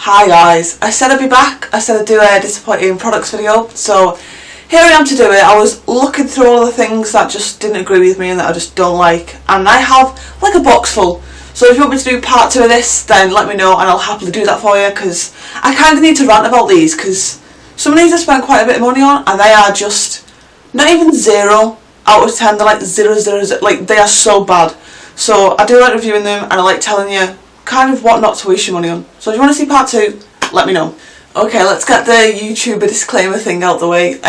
Hi guys, I said I'd be back, I said I'd do a disappointing products video, so here I am to do it. I was looking through all the things that just didn't agree with me and that I just don't like, and I have like a box full. So if you want me to do part 2 of this, then let me know and I'll happily do that for you, because I kind of need to rant about these, because some of these I spent quite a bit of money on and they are just not even 0 out of 10, they're like 0, 0, 0, like they are so bad. So I do like reviewing them and I like telling you kind of what not to waste your money on. So if you want to see part 2, let me know. Okay, let's get the YouTuber disclaimer thing out the way.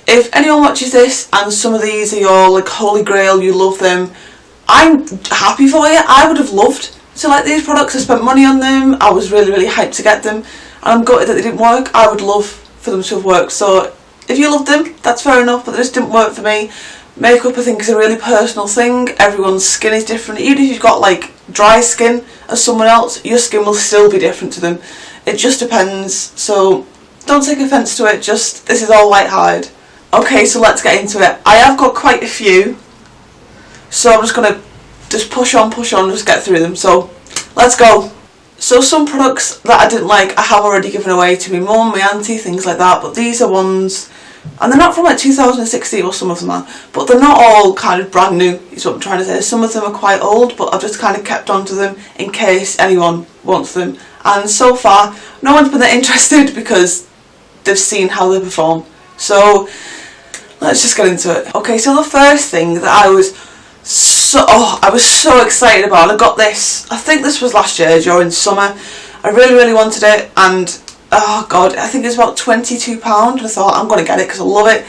If anyone watches this and some of these are your like holy grail, you love them, I'm happy for you. I would have loved to like these products. I spent money on them, I was really hyped to get them, and I'm gutted that they didn't work. I would love for them to have worked. So if you love them, that's fair enough, but they just didn't work for me. Makeup, I think, is a really personal thing. Everyone's skin is different. Even if you've got like dry skin as someone else, your skin will still be different to them. It just depends, so don't take offence to it, just this is all light-hearted. Okay, so let's get into it. I have got quite a few, so I'm just going to push on, just get through them, so let's go. So some products that I didn't like I have already given away to my mum, my auntie, things like that, but these are ones, and they're not from like 2016, or some of them are, but they're not all kind of brand new, is what I'm trying to say. Some of them are quite old, but I've just kind of kept on to them in case anyone wants them. And so far, no one's been that interested because they've seen how they perform. So let's just get into it. Okay, so the first thing that I was so excited about, I got this, I think this was last year during summer. I really wanted it, and oh god, I think it's about £22, and I thought I'm going to get it because I love it.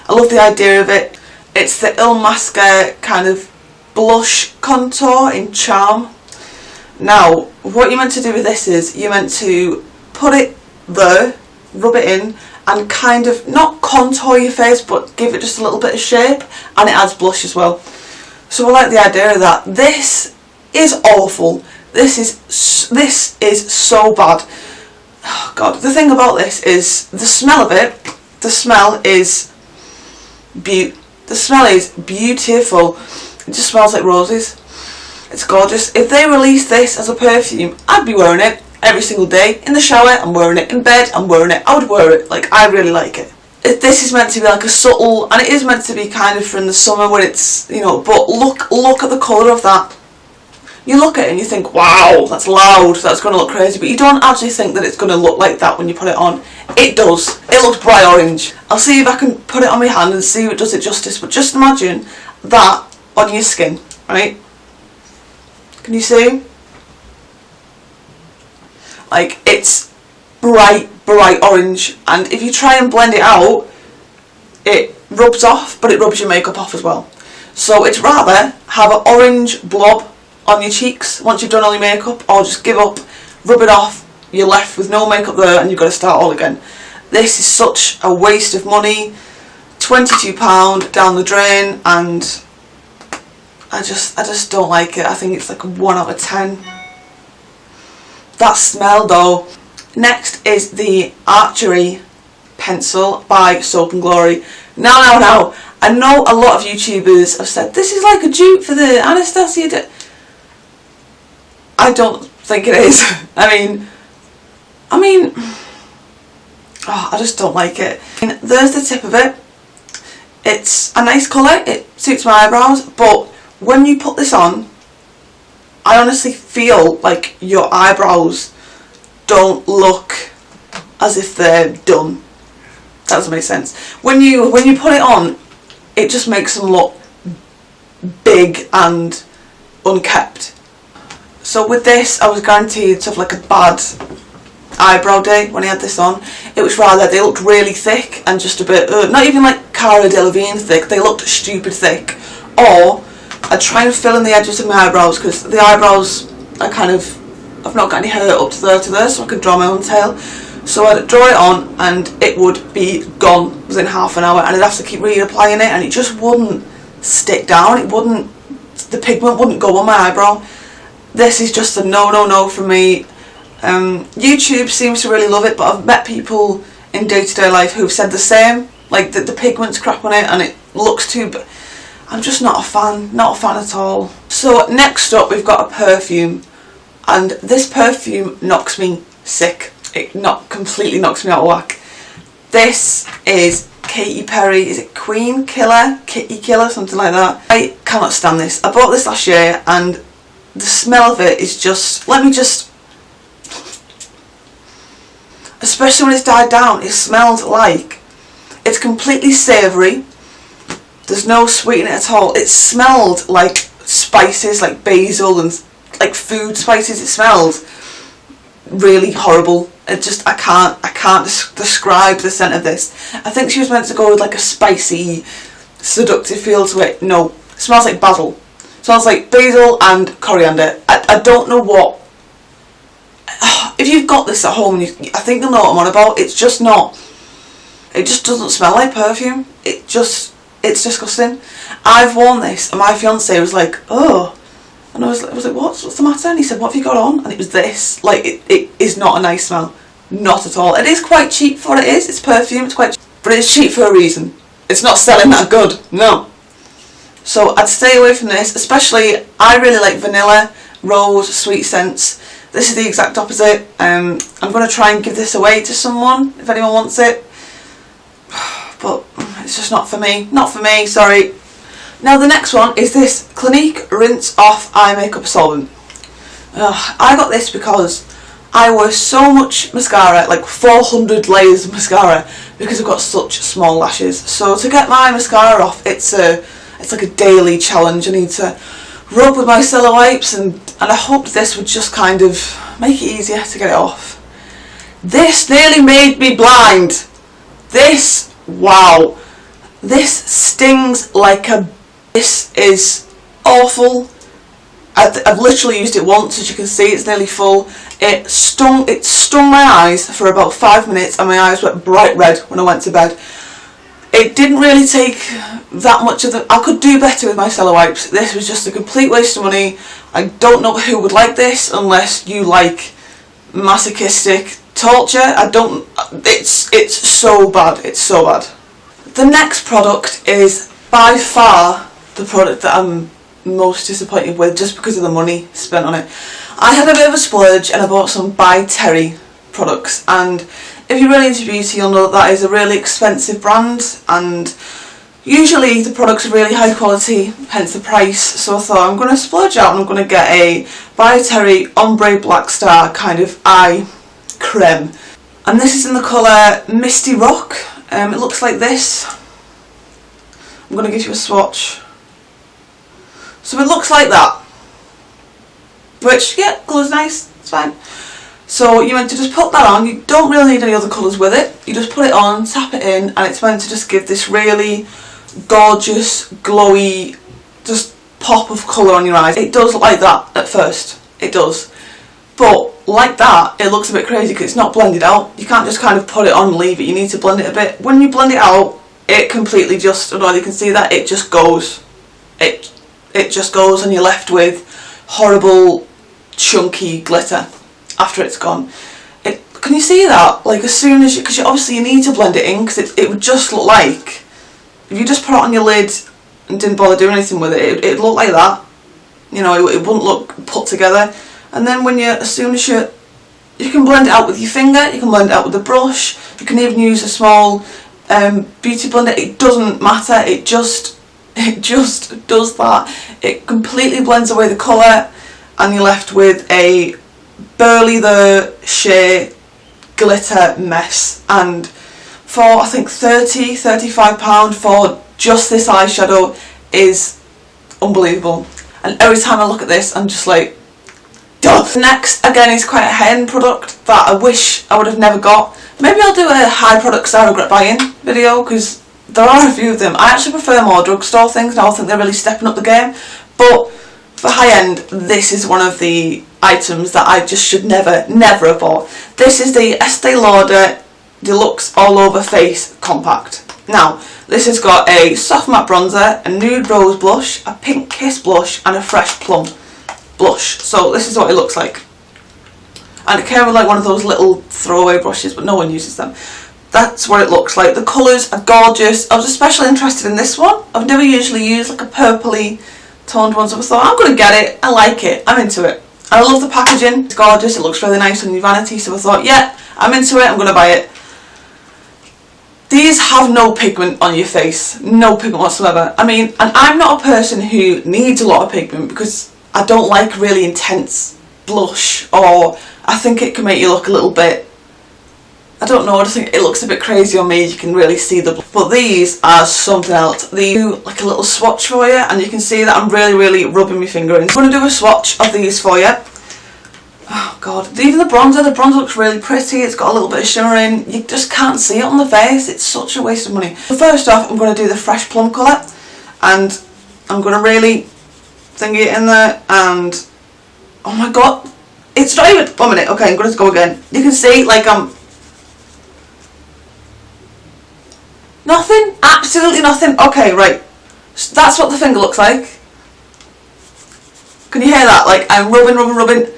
I love the idea of it. It's the Il Masca kind of blush contour in Charm. Now, what you're meant to do with this is you're meant to put it there, rub it in, and kind of not contour your face, but give it just a little bit of shape, and it adds blush as well. So I like the idea of that. This is awful. This is so bad. Oh god, the thing about this is the smell of it. The smell is beautiful. It just smells like roses. It's gorgeous. If they released this as a perfume, I'd be wearing it every single day. In the shower, I'm wearing it. In bed, I'm wearing it. I would wear it. Like, I really like it. This is meant to be like a subtle, and it is meant to be kind of from the summer when it's, you know, but look at the colour of that. You look at it and you think, wow, that's loud, that's going to look crazy, but you don't actually think that it's going to look like that when you put it on. It does. It looks bright orange. I'll see if I can put it on my hand and see if it does it justice, but just imagine that on your skin, right? Can you see? Like, it's bright orange, and if you try and blend it out, it rubs off, but it rubs your makeup off as well. So it's rather have an orange blob on your cheeks once you've done all your makeup, or just give up, rub it off, you're left with no makeup there and you've got to start all again. This is such a waste of money. £22 down the drain, and I just don't like it. I think it's like a 1 out of 10. That smell though. Next is the Archery pencil by Soap and Glory. Now, I know a lot of YouTubers have said this is like a dupe for the Anastasia. I don't think it is. I mean, oh, I just don't like it. And there's the tip of it. It's a nice colour, it suits my eyebrows, but when you put this on, I honestly feel like your eyebrows don't look as if they're done. That doesn't make sense. When you put it on, it just makes them look big and unkept. So with this, I was guaranteed to have like a bad eyebrow day when I had this on. It was rather, they looked really thick and just a bit, not even like Cara Delevingne thick, they looked stupid thick. Or I'd try and fill in the edges of my eyebrows, because the eyebrows are kind of, I've not got any hair up to there, so I could draw my own tail. So I'd draw it on and it would be gone within half an hour, and I'd have to keep reapplying it, and it just wouldn't stick down. It wouldn't, the pigment wouldn't go on my eyebrow. This is just a no for me. YouTube seems to really love it, but I've met people in day-to-day life who've said the same, like that the pigment's crap on it and it looks too, but I'm just not a fan at all. So next up we've got a perfume, and this perfume knocks me sick. It completely knocks me out of whack. This is Katy Perry, is it Queen Killer? Kitty Killer, something like that. I cannot stand this. I bought this last year and the smell of it is just, especially when it's died down, it smells like, it's completely savoury. There's no sweet in it at all. It smelled like spices, like basil and like food spices. It smelled really horrible. I can't describe the scent of this. I think she was meant to go with like a spicy, seductive feel to it. No, it smells like basil. It smells like basil and coriander. I don't know what. If you've got this at home, I think you'll know what I'm on about. It's just not. It just doesn't smell like perfume. It's disgusting. I've worn this and my fiance was like, oh. And I was like, what's the matter? And he said, what have you got on? And it was this. Like, it is not a nice smell. Not at all. It is quite cheap for what it is. It's perfume, it's quite cheap. But it's cheap for a reason. It's not selling that good. No. So I'd stay away from this. Especially, I really like vanilla, rose, sweet scents. This is the exact opposite. I'm going to try and give this away to someone, if anyone wants it. But it's just not for me. Not for me, sorry. Now the next one is this Clinique Rinse Off Eye Makeup Solvent. I got this because I wear so much mascara, like 400 layers of mascara, because I've got such small lashes. So to get my mascara off, it's like a daily challenge. I need to rub with my cello wipes and I hoped this would just kind of make it easier to get it off. This nearly made me blind. This, wow. This stings like a... This is awful. I've literally used it once, as you can see, it's nearly full. It stung my eyes for about 5 minutes and my eyes went bright red when I went to bed. It didn't really take that much of the... I could do better with my cello wipes. This was just a complete waste of money. I don't know who would like this unless you like masochistic torture. I don't... It's so bad. It's so bad. The next product is by far the product that I'm most disappointed with just because of the money spent on it. I had a bit of a splurge and I bought some By Terry products, and if you're really into beauty you'll know that is a really expensive brand and usually the products are really high quality, hence the price. So I thought I'm going to splurge out and I'm going to get a By Terry Ombre Black Star kind of eye creme, and this is in the colour Misty Rock. It looks like this. I'm going to give you a swatch. So it looks like that, which, yeah, colour's nice, it's fine. So you're meant to just put that on. You don't really need any other colours with it. You just put it on, tap it in, and it's meant to just give this really gorgeous, glowy, just pop of colour on your eyes. It does look like that at first, it does. But like that, it looks a bit crazy because it's not blended out. You can't just kind of put it on and leave it. You need to blend it a bit. When you blend it out, it completely just, I don't know if you can see that, it just goes. It just goes and you're left with horrible chunky glitter after it's gone. Can you see that? Like as soon as you, because obviously you need to blend it in because it would just look like, if you just put it on your lid and didn't bother doing anything with it, it'd look like that. You know, it wouldn't look put together. And then when as soon as you can blend it out with your finger, you can blend it out with a brush, you can even use a small beauty blender, it doesn't matter, it just does that. It completely blends away the colour and you're left with a Burley the Shea glitter mess. And for I think £30–35 for just this eyeshadow is unbelievable. And every time I look at this I'm just like, duh. Next again is quite a high-end product that I wish I would have never got. Maybe I'll do a high products I regret buying video because there are a few of them. I actually prefer more drugstore things now. I think they're really stepping up the game. But for high-end, this is one of the items that I just should never have bought. This is the Estee Lauder Deluxe All Over Face Compact. Now, this has got a soft matte bronzer, a nude rose blush, a pink kiss blush and a fresh plum blush. So this is what it looks like. And it came with like one of those little throwaway brushes, but no one uses them. That's what it looks like. The colours are gorgeous. I was especially interested in this one. I've never usually used like a purpley toned one, so I thought I'm going to get it. I like it. I'm into it. I love the packaging, it's gorgeous, it looks really nice on your vanity, so I thought, yeah, I'm into it, I'm going to buy it. These have no pigment on your face, no pigment whatsoever. I mean, and I'm not a person who needs a lot of pigment because I don't like really intense blush, or I think it can make you look a little bit, I don't know, I just think it looks a bit crazy on me, you can really see the blush. But these are something else. They do like a little swatch for you, and you can see that I'm really rubbing my finger in. I'm going to do a swatch of these for you. Oh god, even the bronzer looks really pretty, it's got a little bit of shimmer in, you just can't see it on the face, it's such a waste of money. So first off, I'm going to do the Fresh Plum colour, and I'm going to really thingy it in there, and oh my god, it's not even, 1 minute, okay, I'm going to go again. You can see, like, nothing, absolutely nothing. Okay, right, so that's what the finger looks like. Can you hear that? Like, I'm rubbing.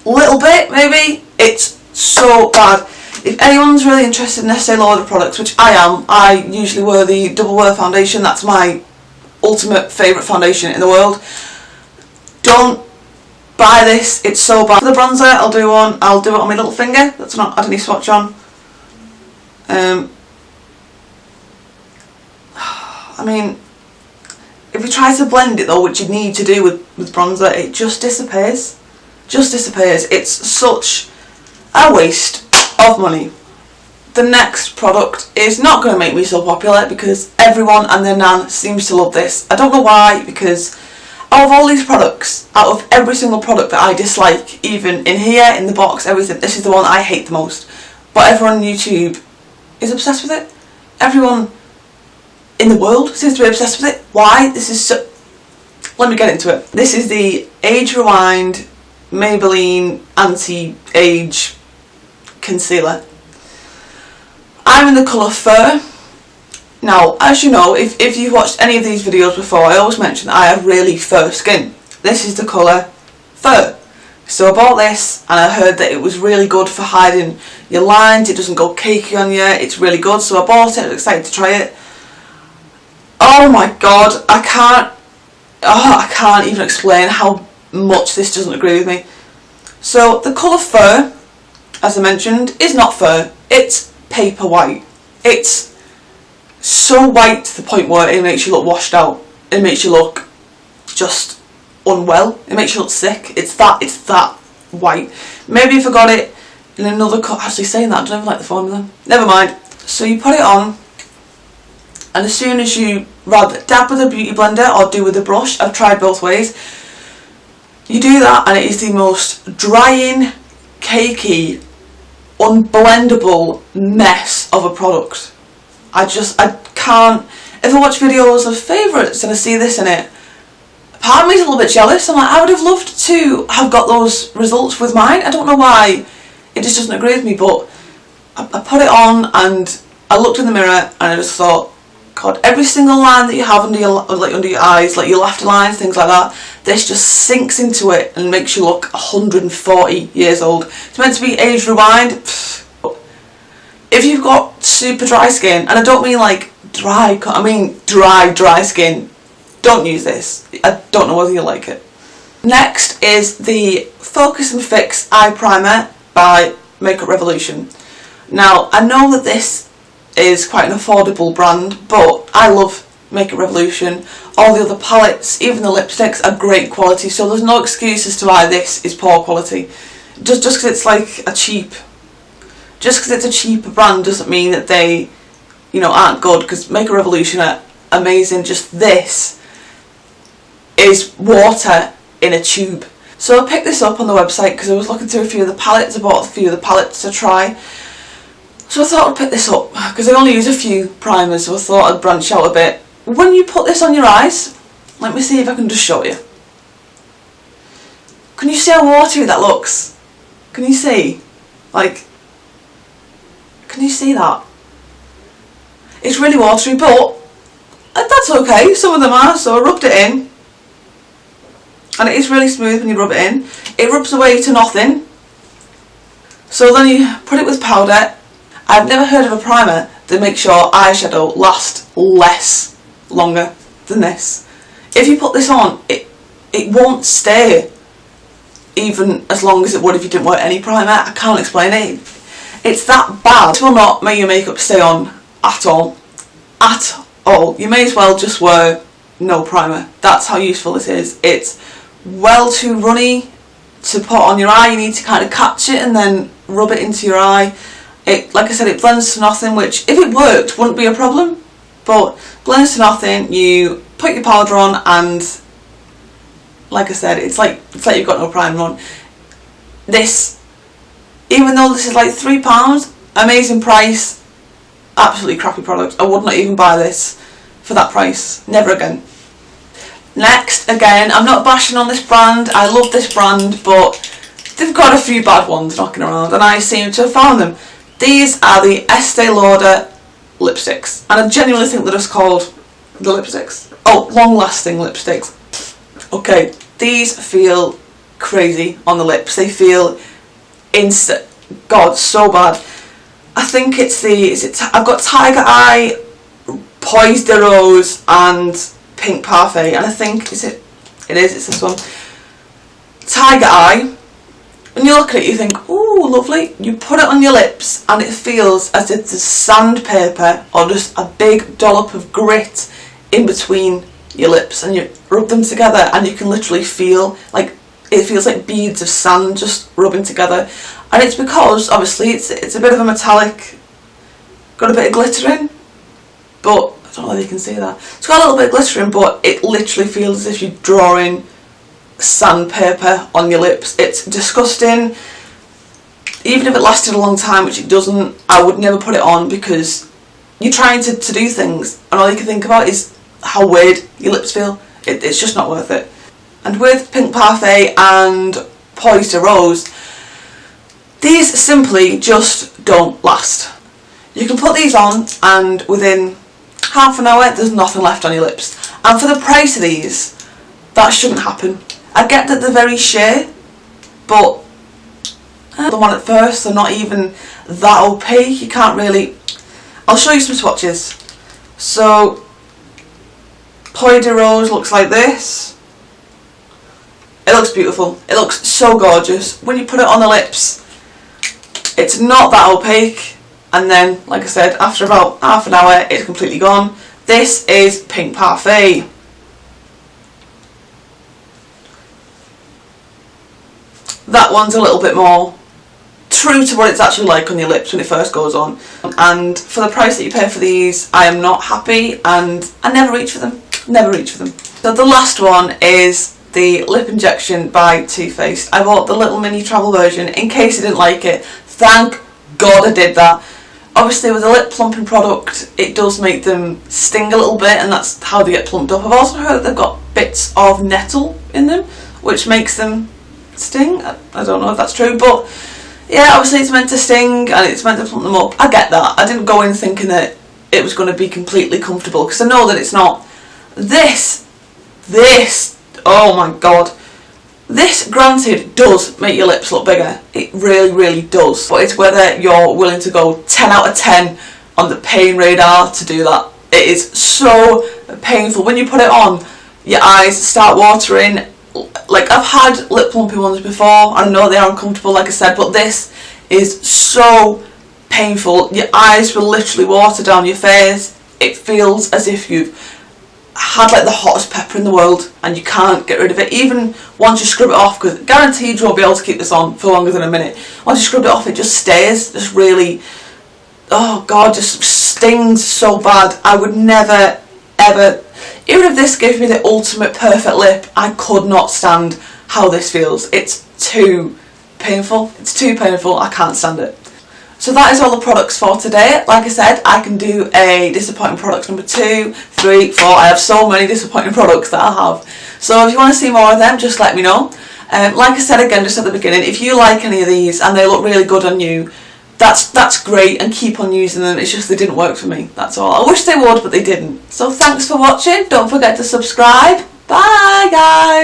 Little bit, maybe. It's so bad. If anyone's really interested in Estee Lauder products, which I am, I usually wear the Double Wear foundation. That's my ultimate favourite foundation in the world. Don't buy this, it's so bad. For the bronzer, I'll do it on my little finger. That's not, I don't need swatch on. I mean, if you try to blend it though, which you need to do with bronzer, it just disappears. It's such a waste of money. The next product is not going to make me so popular because everyone and their nan seems to love this. I don't know why, because out of all these products, out of every single product that I dislike, even in here, in the box, everything, this is the one I hate the most. But everyone on YouTube is obsessed with it. Everyone in the world seems to be obsessed with it. Why? This is so... Let me get into it. This is the Age Rewind Maybelline Anti-Age Concealer. I'm in the colour Fur. Now, as you know, if you've watched any of these videos before, I always mention that I have really fur skin. This is the colour Fur. So I bought this, and I heard that it was really good for hiding your lines, it doesn't go cakey on you, it's really good, so I bought it, I was excited to try it. Oh my god, I can't even explain how much this doesn't agree with me. So the colour Fur, as I mentioned, is not fur, it's paper white. It's so white to the point where it makes you look washed out. It makes you look just unwell. It makes you look sick. It's that white. Maybe if I got it in another colour, actually saying that, I don't even like the formula. Never mind. So you put it on, and as soon as you rather dab with a beauty blender or do with a brush, I've tried both ways, you do that and it is the most drying, cakey, unblendable mess of a product. I can't. If I watch videos of favourites and I see this in it, part of me is a little bit jealous. I'm like, I would have loved to have got those results with mine. I don't know why it just doesn't agree with me, but I put it on and I looked in the mirror and I just thought, God, every single line that you have under your eyes, like your laughter lines, things like that, this just sinks into it and makes you look 140 years old. It's meant to be age rewind. If you've got super dry skin, and I don't mean like dry, I mean dry skin, don't use this. I don't know whether you like it. Next is the Focus and Fix Eye Primer by Makeup Revolution. Now, I know that this is quite an affordable brand, but I love Makeup Revolution. All the other palettes, even the lipsticks, are great quality, so there's no excuse as to why this is poor quality. Just because it's like a cheap, just because it's a cheaper brand doesn't mean that they, you know, aren't good, because Makeup Revolution are amazing. Just this is water in a tube. So I picked this up on the website because I was looking through a few of the palettes. I bought a few of the palettes to try. So I thought I'd pick this up because I only use a few primers, so I thought I'd branch out a bit. When you put this on your eyes, let me see if I can just show you. Can you see how watery that looks? Can you see? Like, can you see that? It's really watery, but that's okay. Some of them are, so I rubbed it in. And it is really smooth when you rub it in. It rubs away to nothing. So then you put it with powder. I've never heard of a primer that makes your eyeshadow last longer than this. If you put this on, it won't stay even as long as it would if you didn't wear any primer. I can't explain it. It's that bad. It will not make your makeup stay on at all. At all. You may as well just wear no primer. That's how useful it is. It's well too runny to put on your eye. You need to kind of catch it and then rub it into your eye. It, like I said, it blends to nothing, which if it worked wouldn't be a problem, but blends to nothing. You put your powder on and, like I said, it's like you've got no primer on. This, even though this is like £3, amazing price, absolutely crappy product. I would not even buy this for that price, never again. Next, again, I'm not bashing on this brand, I love this brand, but they've got a few bad ones knocking around and I seem to have found them. These are the Estee Lauder lipsticks, and I genuinely think they're just called the lipsticks. Oh, long lasting lipsticks. Okay, these feel crazy on the lips, they feel instant, God, so bad. I think it's I've got Tiger Eye, Poise de Rose and Pink Parfait, and I think, it's this one. Tiger Eye, when you look at it you think, ooh, lovely. You put it on your lips and it feels as if there's sandpaper or just a big dollop of grit in between your lips, and you rub them together and you can literally feel like, it feels like beads of sand just rubbing together. And it's because, obviously, it's a bit of a metallic, got a bit of glitter in, but I don't know if you can see that. It's got a little bit of glitter in, but it literally feels as if you're drawing sandpaper on your lips. It's disgusting. Even if it lasted a long time, which it doesn't, I would never put it on because you're trying to do things and all you can think about is how weird your lips feel. It's just not worth it. And with Pink Parfait and Poise de Rose, these simply just don't last. You can put these on and within half an hour there's nothing left on your lips. And for the price of these, that shouldn't happen. I get that they're very sheer, but the one at first, they're not even that opaque. You can't really... I'll show you some swatches. So, Poise de Rose looks like this. It looks beautiful. It looks so gorgeous. When you put it on the lips, it's not that opaque, and then, like I said, after about half an hour it's completely gone. This is Pink Parfait. That one's a little bit more true to what it's actually like on your lips when it first goes on, and for the price that you pay for these, I am not happy and I never reach for them. Never reach for them. So the last one is the Lip Injection by Too Faced. I bought the little mini travel version in case I didn't like it. Thank God I did that. Obviously with a lip plumping product it does make them sting a little bit, and that's how they get plumped up. I've also heard they've got bits of nettle in them which makes them sting. I don't know if that's true, but yeah, obviously it's meant to sting and it's meant to plump them up. I get that. I didn't go in thinking that it was going to be completely comfortable because I know that it's not. This, oh my God. This, granted, does make your lips look bigger. It really, really does. But it's whether you're willing to go 10 out of 10 on the pain radar to do that. It is so painful. When you put it on, your eyes start watering. Like, I've had lip plumping ones before. I know they are uncomfortable, like I said, but this is so painful. Your eyes will literally water down your face. It feels as if you've had like the hottest pepper in the world and you can't get rid of it even once you scrub it off, because guaranteed you won't be able to keep this on for longer than a minute. Once you scrub it off it just stays, just really, oh God, just stings so bad. I would never ever, even if this gave me the ultimate perfect lip, I could not stand how this feels. It's too painful, it's too painful, I can't stand it. So that is all the products for today. Like I said, I can do a disappointing products number 2, 3, 4. I have so many disappointing products that I have. So if you want to see more of them, just let me know. Like I said again just at the beginning, if you like any of these and they look really good on you, that's great, and keep on using them. It's just they didn't work for me, that's all. I wish they would, but they didn't. So thanks for watching. Don't forget to subscribe. Bye guys.